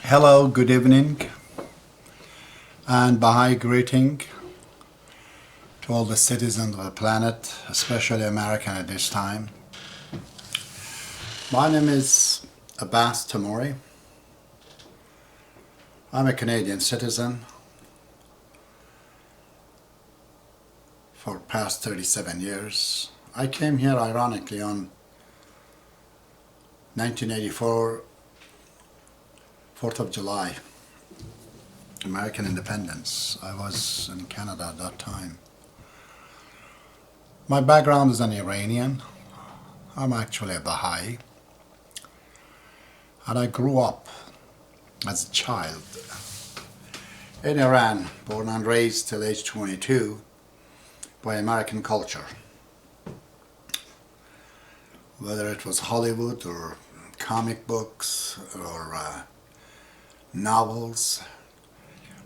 Hello, good evening, and Baha'i greeting to all the citizens of the planet, especially American at this time. My name is Abbas Tamori. I'm a Canadian citizen for past 37 years. I came here ironically on 1984, 4th of July, American independence. I was in Canada at that time. My background is an Iranian. I'm actually a Baha'i. And I grew up as a child in Iran, born and raised till age 22 by American culture. Whether it was Hollywood or comic books or novels,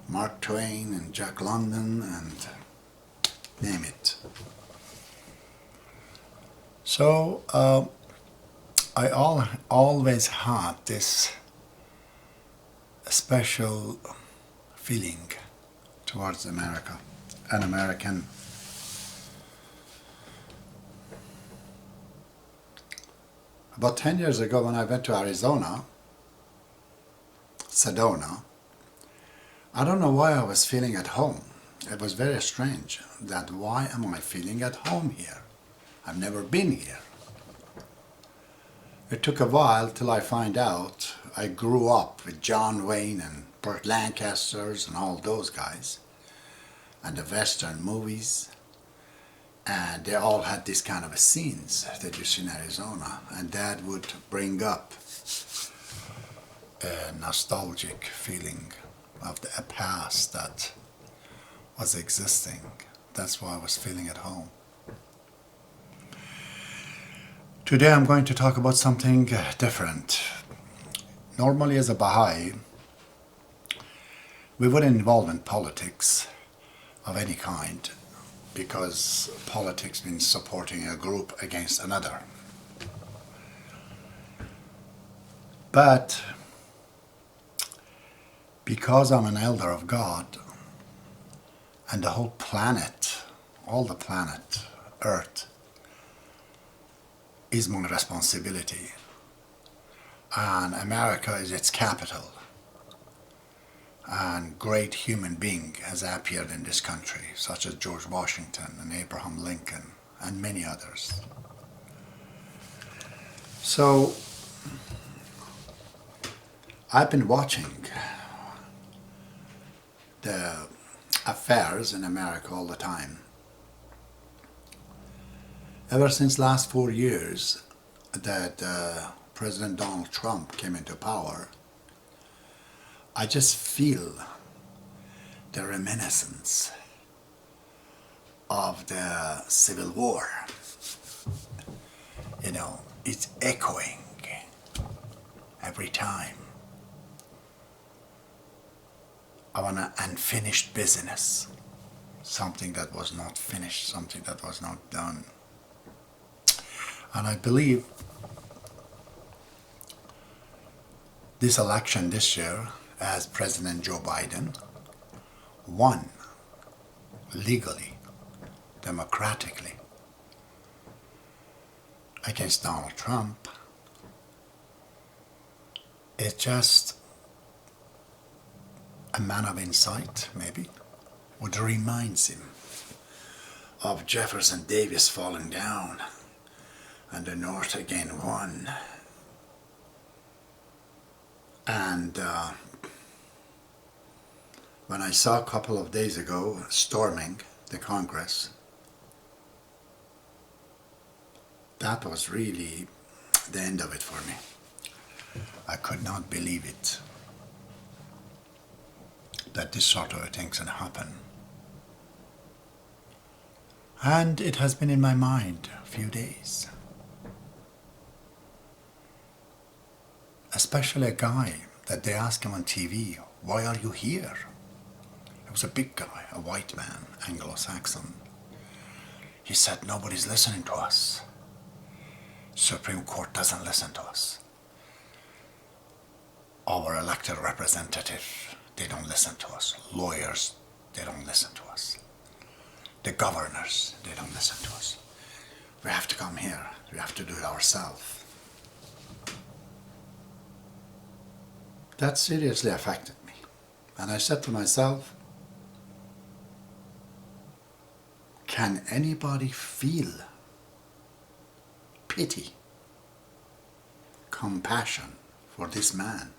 Mark Twain and Jack London and name it. So I always had this special feeling towards America, an American. About 10 years ago when I went to Arizona, Sedona, I don't know why I was feeling at home. It was very strange that why am I feeling at home here? I've never been here. It took a while till I find out. I grew up with John Wayne and Burt Lancasters and all those guys and the Western movies, and they all had this kind of scenes that you see in Arizona, and that would bring up a nostalgic feeling of a past that was existing. That's why I was feeling at home. Today I'm going to talk about something different. Normally as a Baha'i, we wouldn't involve in politics of any kind because politics means supporting a group against another. But because I'm an elder of God and the whole planet, all the planet, Earth, is my responsibility, and America is its capital, and great human being has appeared in this country, such as George Washington and Abraham Lincoln and many others. So I've been watching the affairs in America all the time. Ever since last 4 years that President Donald Trump came into power, I just feel the reminiscence of the Civil War. You know, it's echoing every time. I want an unfinished business, something that was not finished, something that was not done. And I believe this election this year, as President Joe Biden won legally, democratically, against Donald Trump, it's just a man of insight, maybe, what reminds him of Jefferson Davis falling down and the North again won. And when I saw a couple of days ago storming the Congress, that was really the end of it for me. I could not believe it, that this sort of a thing can happen. And it has been in my mind a few days. Especially a guy that they asked him on TV, why are you here? He was a big guy, a white man, Anglo-Saxon. He said, nobody's listening to us. Supreme Court doesn't listen to us. Our elected representatives, they don't listen to us. Lawyers, they don't listen to us. The governors, they don't listen to us. We have to come here. We have to do it ourselves. That seriously affected me. And I said to myself, can anybody feel pity, compassion for this man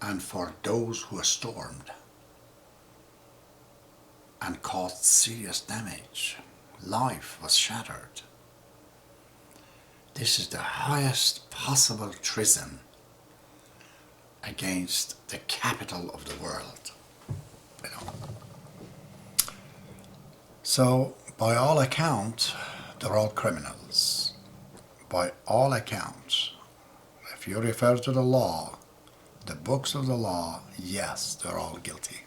and for those who stormed and caused serious damage? Life was shattered. This is the highest possible treason against the capital of the world. You know. So, by all accounts, they're all criminals. By all accounts, if you refer to the law, the books of the law, yes, they're all guilty.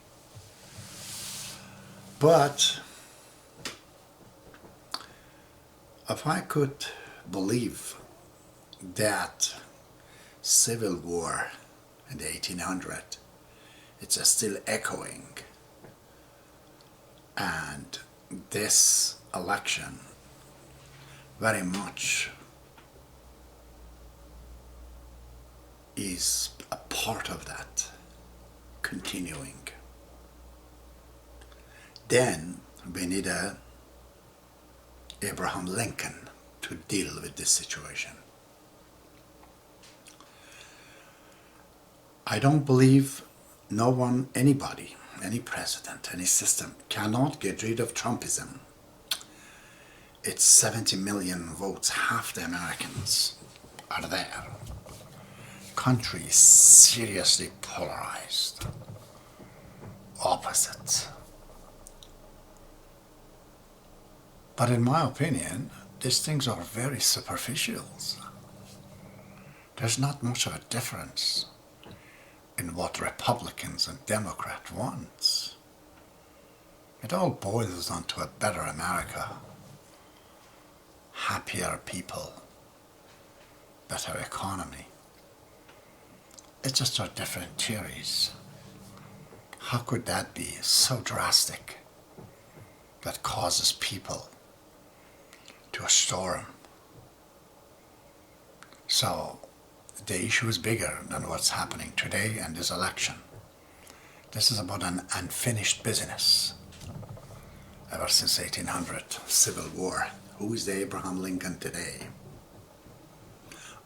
But if I could believe that civil war in the 1800s, it's still echoing, and this election very much is a part of that continuing, then we need a Abraham Lincoln to deal with this situation. I don't believe no one, anybody, any president, any system cannot get rid of Trumpism. It's 70 million votes, half the Americans are there. Country is seriously polarized, opposites. But in my opinion, these things are very superficial. There's not much of a difference in what Republicans and Democrats want. It all boils down to a better America, happier people, better economy. It's just our different theories. How could that be so drastic that causes people to storm? So the issue is bigger than what's happening today and this election. This is about an unfinished business. Ever since 1800, Civil War. Who is the Abraham Lincoln today?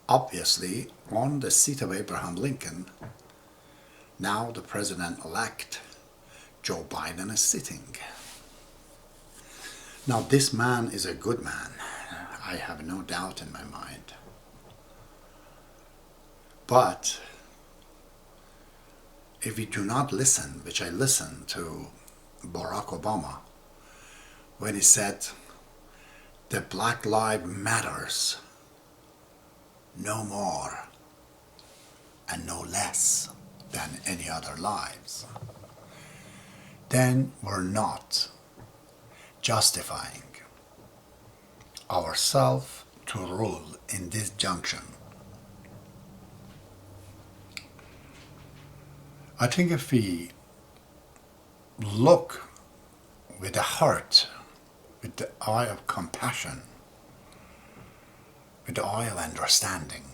Obviously, on the seat of Abraham Lincoln, now the president-elect, Joe Biden, is sitting. Now, this man is a good man. I have no doubt in my mind. But if we do not listen, which I listened to Barack Obama, when he said, the Black Lives Matters no more and no less than any other lives, then we're not justifying ourselves to rule in this junction. I think if we look with the heart, with the eye of compassion, with the eye of understanding,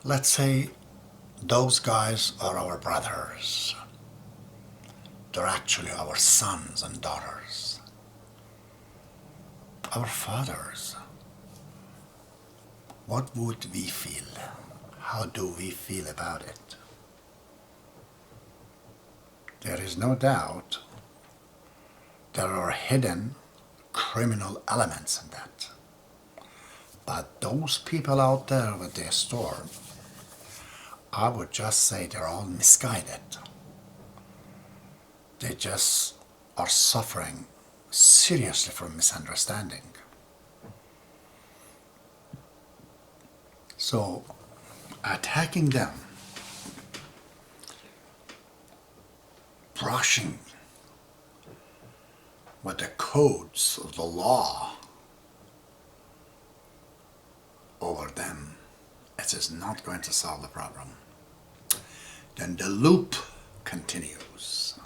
let's say those guys are our brothers. They're actually our sons and daughters, our fathers. What would we feel? How do we feel about it? There is no doubt there are hidden criminal elements in that. But those people out there with their storm, I would just say they're all misguided. They just are suffering seriously from misunderstanding. So, attacking them, brushing with the codes of the law over them, It is not going to solve the problem. Then the loop continues.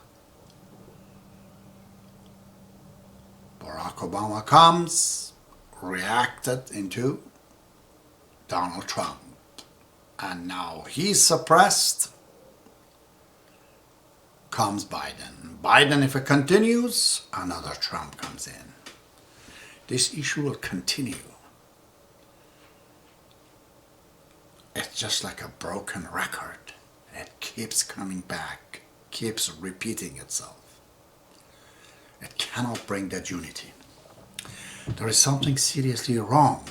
Barack Obama comes, reacted into Donald Trump. And now he's suppressed. Comes Biden. Biden, if it continues, another Trump comes in. This issue will continue. It's just like a broken record. It keeps coming back, keeps repeating itself. It cannot bring that unity. There is something seriously wrong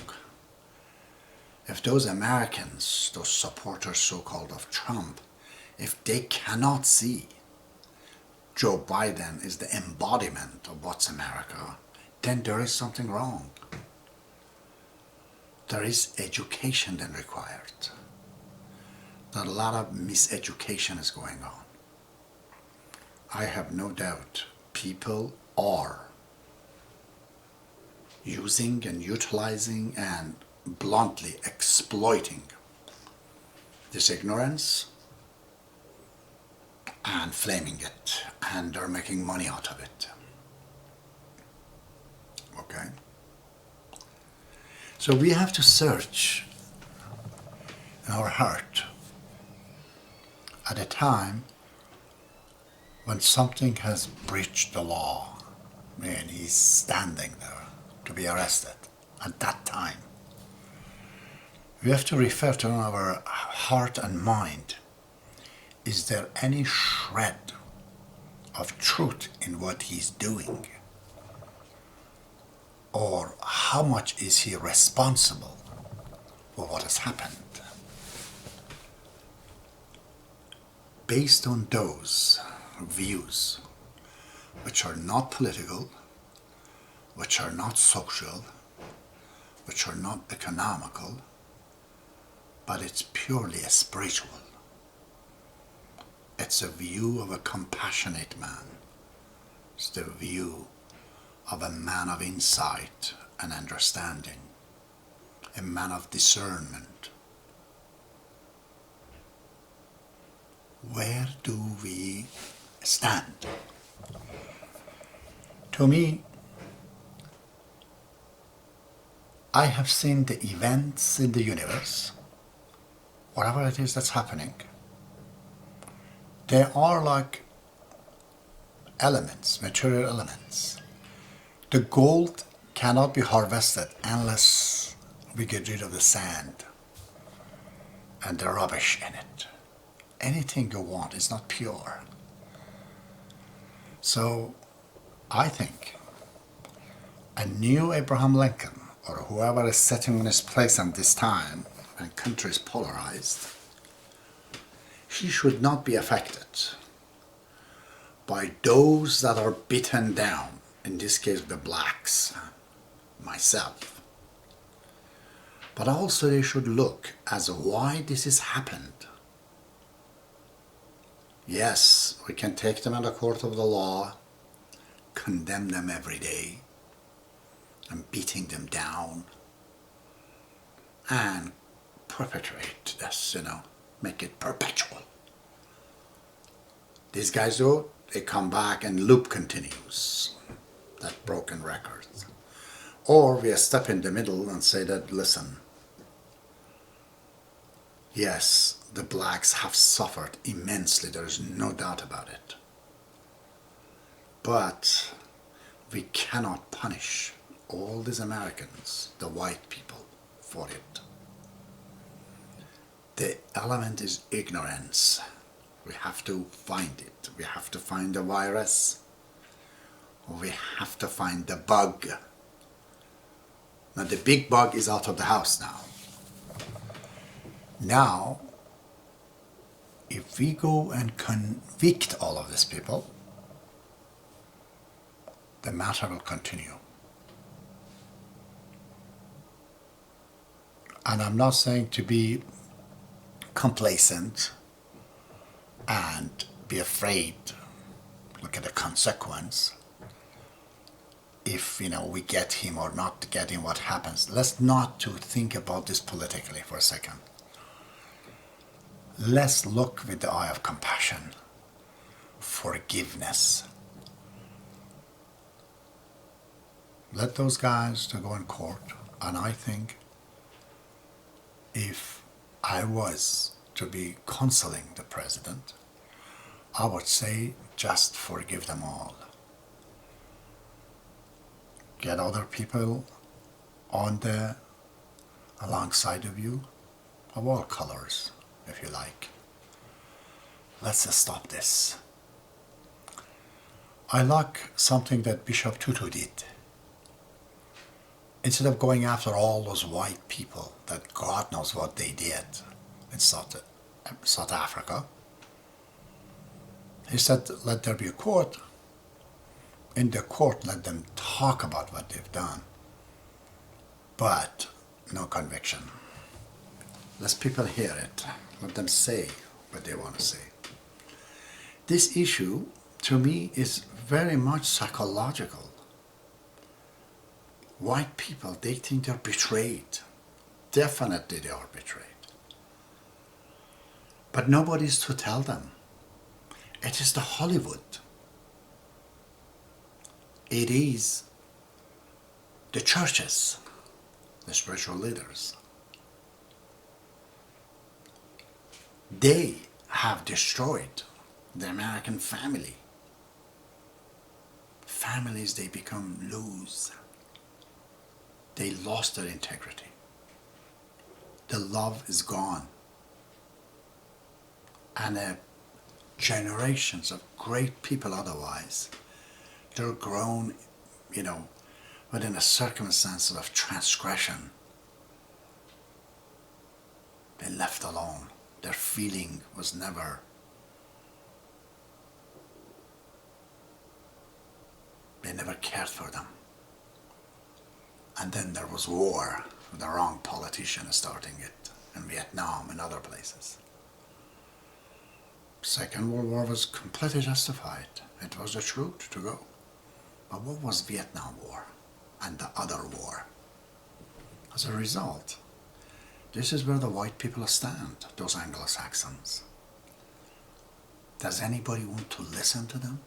if those Americans, those supporters so-called of Trump, if they cannot see Joe Biden is the embodiment of what's America, then there is something wrong. There is education then required. That a lot of miseducation is going on. I have no doubt people are using and utilizing and bluntly exploiting this ignorance and flaming it, and they're making money out of it. Okay? So we have to search in our heart at a time when something has breached the law and he's standing there to be arrested. At that time, we have to refer to our heart and mind. Is there any shred of truth in what he's doing? Or how much is he responsible for what has happened? Based on those views, which are not political, which are not social, which are not economical, but it's purely a spiritual. It's a view of a compassionate man. It's the view of a man of insight and understanding, a man of discernment. Where do we stand? To me, I have seen the events in the universe, whatever it is that's happening. They are like elements, material elements. The gold cannot be harvested unless we get rid of the sand and the rubbish in it. Anything you want is not pure. So I think a new Abraham Lincoln, or whoever is sitting in his place at this time when country is polarized, he should not be affected by those that are beaten down, in this case the blacks, myself. But also they should look as why this has happened. Yes, we can take them in the court of the law, condemn them every day, and beating them down, and perpetuate this, make it perpetual. These guys though, they come back and loop continues, that broken record. Or we step in the middle and say that, listen, yes, the blacks have suffered immensely, there is no doubt about it. But we cannot punish all these Americans, the white people, for it. The element is ignorance. We have to find it. We have to find the virus. We have to find the bug. Now the big bug is out of the house now. Now, if we go and convict all of these people, the matter will continue. And I'm not saying to be complacent and be afraid, look at the consequence. If we get him or not get him, what happens? Let's not to think about this politically for a second. Let's look with the eye of compassion, forgiveness. Let those guys to go in court, and I think if I was to be counseling the president, I would say just forgive them all. Get other people on there alongside of you, of all colors, if you like. Let's just stop this. I like something that Bishop Tutu did. Instead of going after all those white people that God knows what they did in South Africa, he said, let there be a court. In the court, let them talk about what they've done, but no conviction. Let people hear it. Let them say what they want to say. This issue, to me, is very much psychological. White people, they think they're betrayed. Definitely they are betrayed. But nobody's to tell them. It is the Hollywood. It is the churches, the spiritual leaders. They have destroyed the American family. Families, they become loose. They lost their integrity. The love is gone. And generations of great people otherwise, they're grown, within a circumstance of transgression. They're left alone. Their feeling was never. They never cared for them. And then there was war, the wrong politician starting it in Vietnam and other places. Second World War was completely justified. It was the truth to go. But what was Vietnam War and the other war? As a result, this is where the white people stand, those Anglo-Saxons. Does anybody want to listen to them?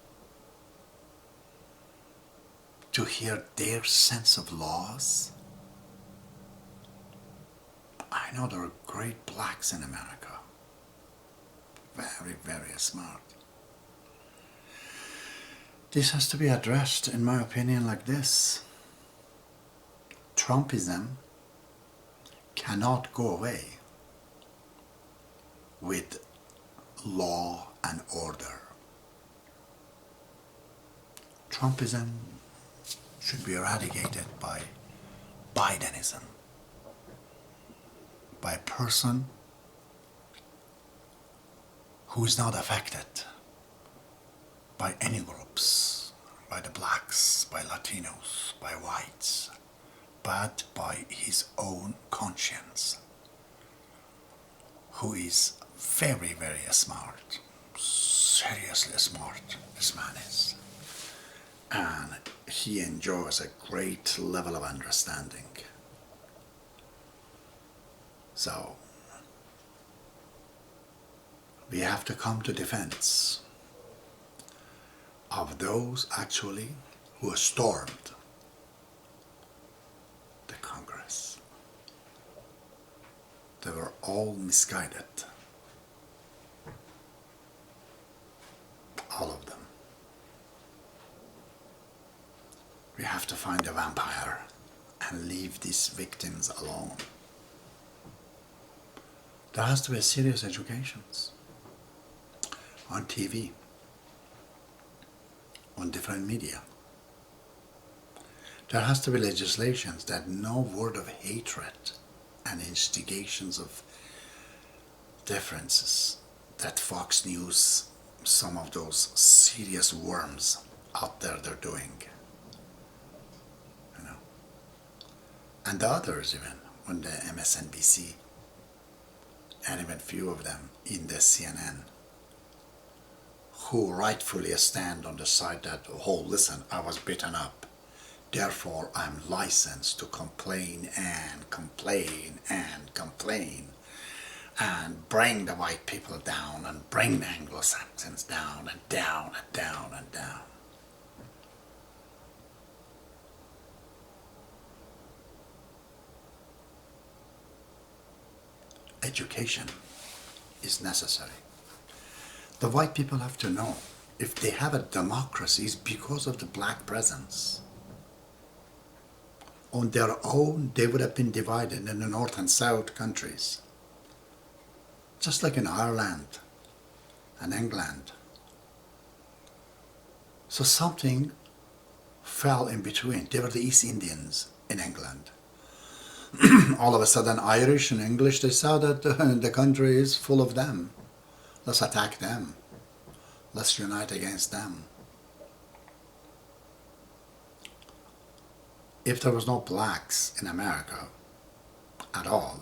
To hear their sense of laws? I know there are great blacks in America. Very, very smart. This has to be addressed, in my opinion, like this. Trumpism cannot go away with law and order. Trumpism should be eradicated by Bidenism, by a person who is not affected by any groups, by the blacks, by Latinos, by whites, but by his own conscience, who is very, very smart, seriously smart, this man is. And he enjoys a great level of understanding. So, we have to come to defense of those actually who stormed the Congress. They were all misguided. All of them. We have to find the vampire and leave these victims alone. There has to be serious educations on TV, on different media. There has to be legislations that no word of hatred and instigations of differences that Fox News, some of those serious worms out there they're doing. And the others even, on the MSNBC, and even few of them in the CNN, who rightfully stand on the side that, oh, listen, I was beaten up, therefore I'm licensed to complain and complain and complain. and bring the white people down and bring the Anglo-Saxons down and down and down and down. Education is necessary. The white people have to know if they have a democracy, it's because of the black presence. On their own, they would have been divided in the North and South countries. Just like in Ireland and England. So something fell in between. They were the East Indians in England. All of a sudden, Irish and English, they saw that the country is full of them. Let's attack them. Let's unite against them. If there was no blacks in America at all,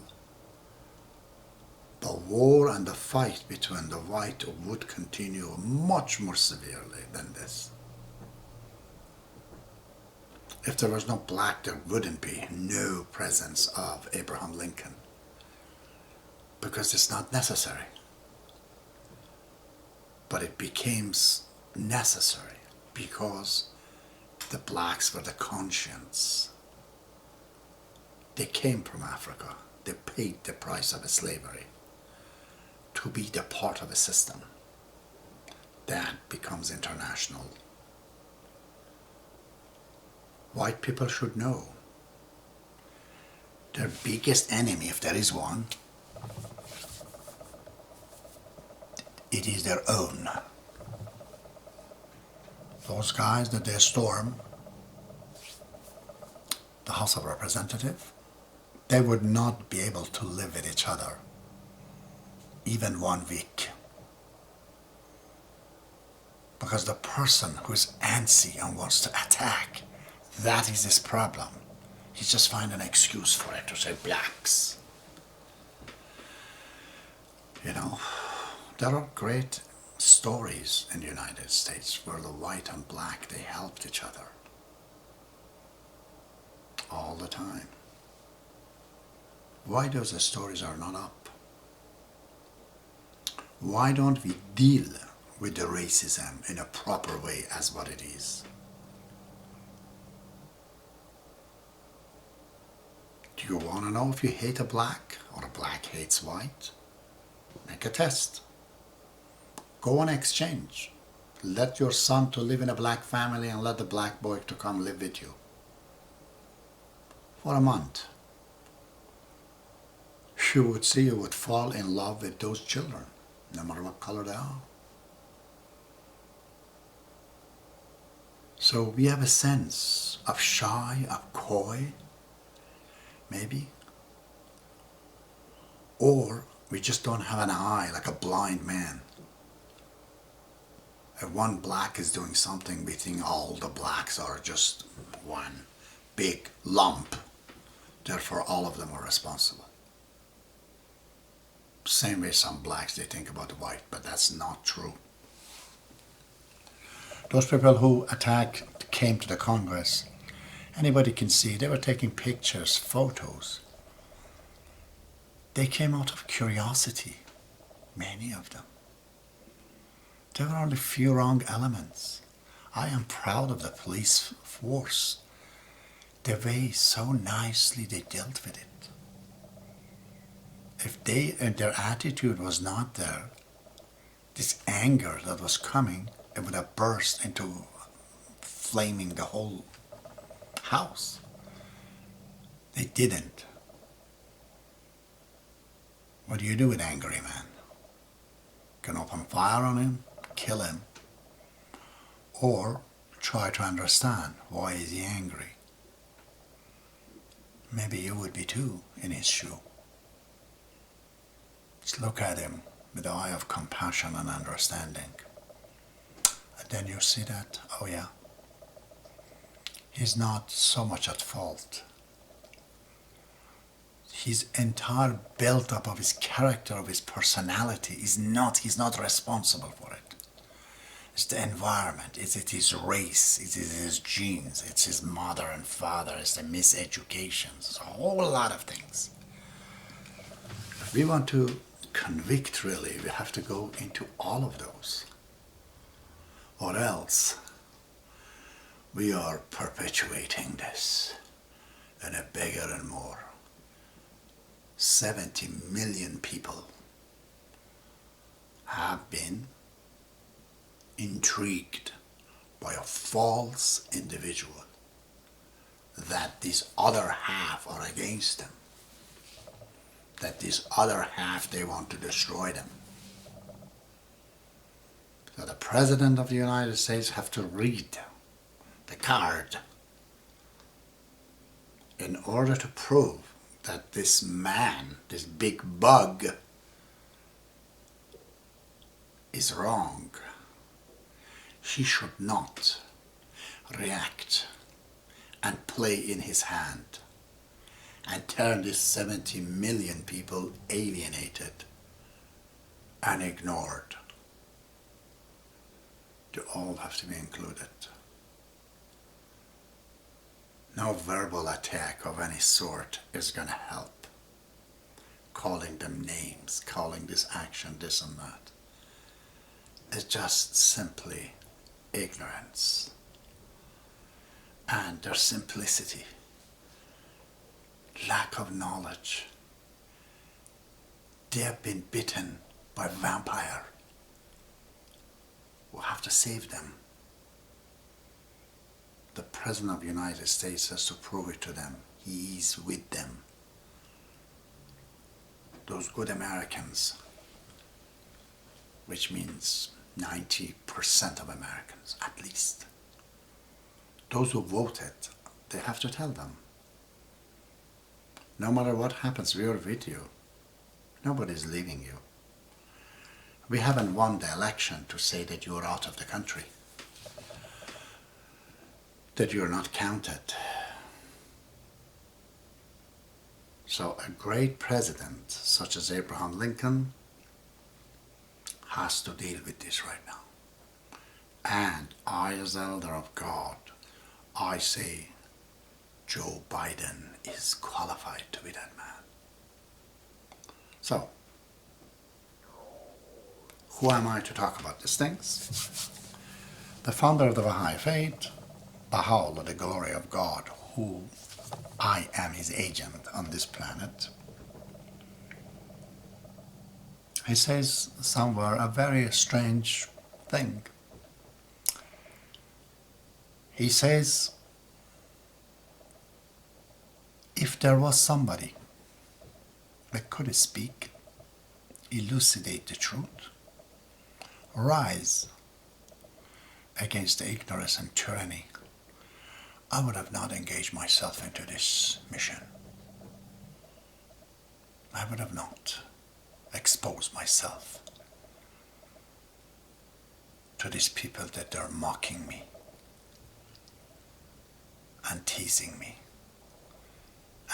the war and the fight between the white would continue much more severely than this. If there was no black, there wouldn't be no presence of Abraham Lincoln, because it's not necessary. But it became necessary because the blacks were the conscience. They came from Africa. They paid the price of slavery to be the part of a system that becomes international. White people should know their biggest enemy, if there is one, it is their own. Those guys that they storm the House of Representatives, they would not be able to live with each other even 1 week. Because the person who is antsy and wants to attack, that is his problem. He just finds an excuse for it to say blacks. You know, there are great stories in the United States where the white and black, they helped each other all the time. Why those stories are not up? Why don't we deal with the racism in a proper way as what it is? Do you want to know if you hate a black or a black hates white? Make a test. Go on exchange. Let your son to live in a black family and let the black boy to come live with you for a month. You would see you would fall in love with those children, no matter what color they are. So we have a sense of shy, of coy, maybe. Or we just don't have an eye like a blind man. If one black is doing something, we think all the blacks are just one big lump. Therefore, all of them are responsible. Same way some blacks, they think about the white, but that's not true. Those people who came to the Congress, anybody can see, they were taking pictures, photos. They came out of curiosity, many of them. There were only few wrong elements. I am proud of the police force, the way so nicely they dealt with it. If their attitude was not there, this anger that was coming, it would have burst into flaming the whole house. They didn't. What do you do with an angry man? You can open fire on him, kill him, or try to understand why is he angry. Maybe you would be too in his shoe. Just look at him with the eye of compassion and understanding. And then you see that, oh yeah, he's not so much at fault. His entire build-up of his character, of his personality, he's not responsible for it. It's the environment, it's his race, it's his genes, it's his mother and father, it's the miseducation, it's a whole lot of things. We want to convict, really, we have to go into all of those. Or else we are perpetuating this in a bigger and more. 70 million people have been intrigued by a false individual that this other half are against them, that this other half, they want to destroy them. So the President of the United States have to read the card in order to prove that this man, this big bug, is wrong. He should not react and play in his hand and turn these 70 million people alienated and ignored. They all have to be included. No verbal attack of any sort is going to help. Calling them names, calling this action this and that. It's just simply ignorance. And their simplicity, lack of knowledge. They have been bitten by a vampire. We'll have to save them. The President of the United States has to prove it to them. He is with them. Those good Americans, which means 90% of Americans at least. Those who voted, they have to tell them. No matter what happens, we are with you. Nobody's leaving you. We haven't won the election to say that you're out of the country, that you're not counted. So a great president such as Abraham Lincoln has to deal with this right now. And I, as elder of God, I say Joe Biden is qualified to be that man. So, who am I to talk about these things? The founder of the Baha'i faith, Baha'u'llah, the glory of God, who I am his agent on this planet. He says somewhere a very strange thing. He says, if there was somebody that could speak, elucidate the truth, rise against the ignorance and tyranny, I would have not engaged myself into this mission. I would have not exposed myself to these people that are mocking me and teasing me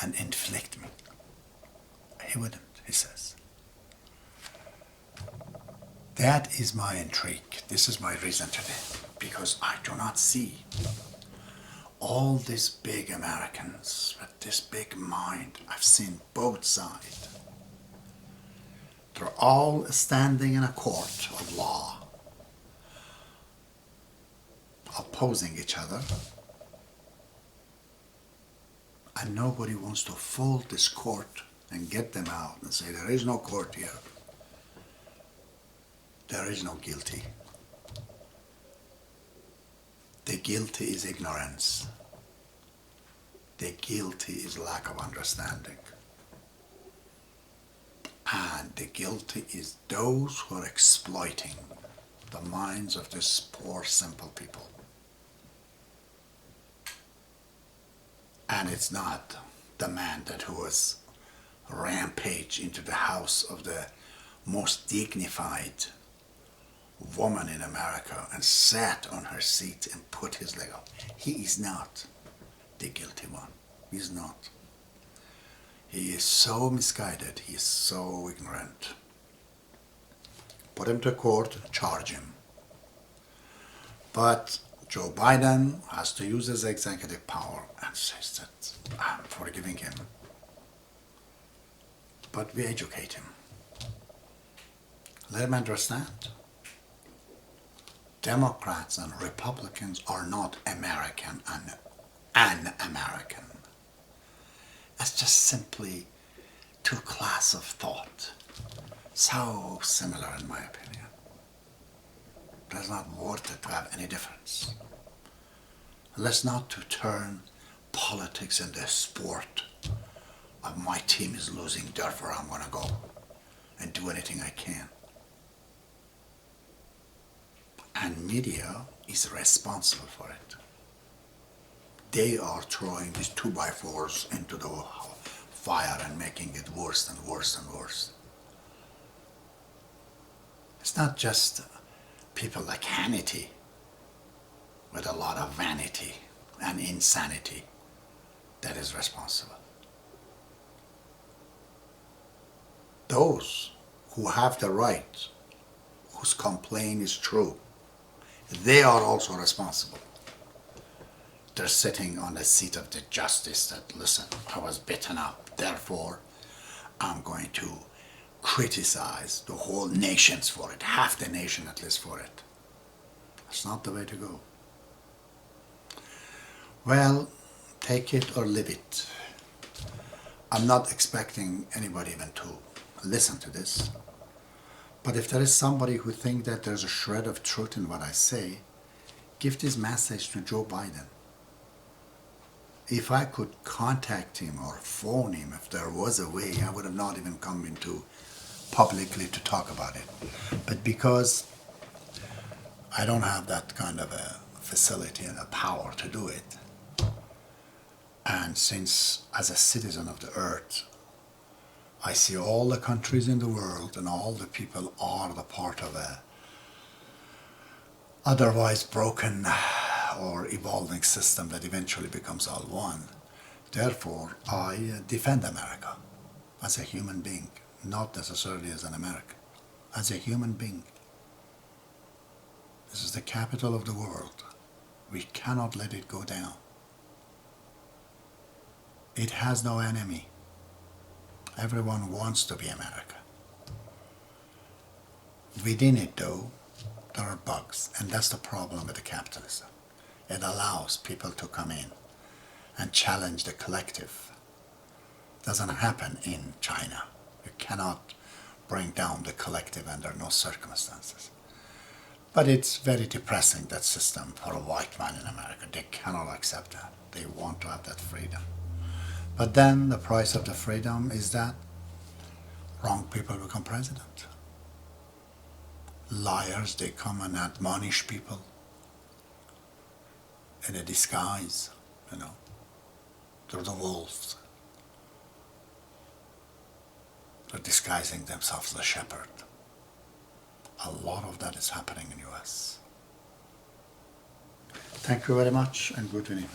and inflict me. He wouldn't, he says. That is my intrigue. This is my reason today, because I do not see all these big Americans with this big mind. I've seen both sides. They're all standing in a court of law, opposing each other, and nobody wants to fold this court and get them out and say there is no court here. There is no guilty. The guilty is ignorance. The guilty is lack of understanding. And the guilty is those who are exploiting the minds of these poor, simple people. And it's not the man that who was rampage into the house of the most dignified woman in America and sat on her seat and put his leg up. He is not the guilty one. He is not. He is so misguided. He is so ignorant. Put him to court, charge him. But Joe Biden has to use his executive power and says that I'm forgiving him. But we educate him. Let them understand. Democrats and Republicans are not American and an American. It's just simply two classes of thought. So similar in my opinion. It's not worth it to have any difference. Let's not to turn politics into a sport of my team is losing, therefore I'm going to go and do anything I can. And media is responsible for it. They are throwing these 2x4s into the fire and making it worse and worse and worse. It's not just people like Hannity with a lot of vanity and insanity that is responsible. Those who have the right, whose complaint is true, they are also responsible. They're sitting on the seat of the justice that, listen, I was beaten up, therefore I'm going to criticize the whole nations for it, half the nation at least for it. That's not the way to go. Well, take it or leave it. I'm not expecting anybody even to listen to this. But if there is somebody who thinks that there's a shred of truth in what I say, give this message to Joe Biden. If I could contact him or phone him, if there was a way, I would have not even come into publicly to talk about it. But because I don't have that kind of a facility and a power to do it, and since as a citizen of the earth, I see all the countries in the world and all the people are the part of a otherwise broken or evolving system that eventually becomes all one. Therefore, I defend America as a human being, not necessarily as an American, as a human being. This is the capital of the world. We cannot let it go down. It has no enemy. Everyone wants to be America. Within it, though, there are bugs, and that's the problem with the capitalism. It allows people to come in and challenge the collective. It doesn't happen in China. You cannot bring down the collective under no circumstances. But it's very depressing, that system, for a white man in America. They cannot accept that. They want to have that freedom. But then the price of the freedom is that wrong people become president. Liars, they come and admonish people in a disguise, They're the wolves. They're disguising themselves as a shepherd. A lot of that is happening in the US. Thank you very much and good evening.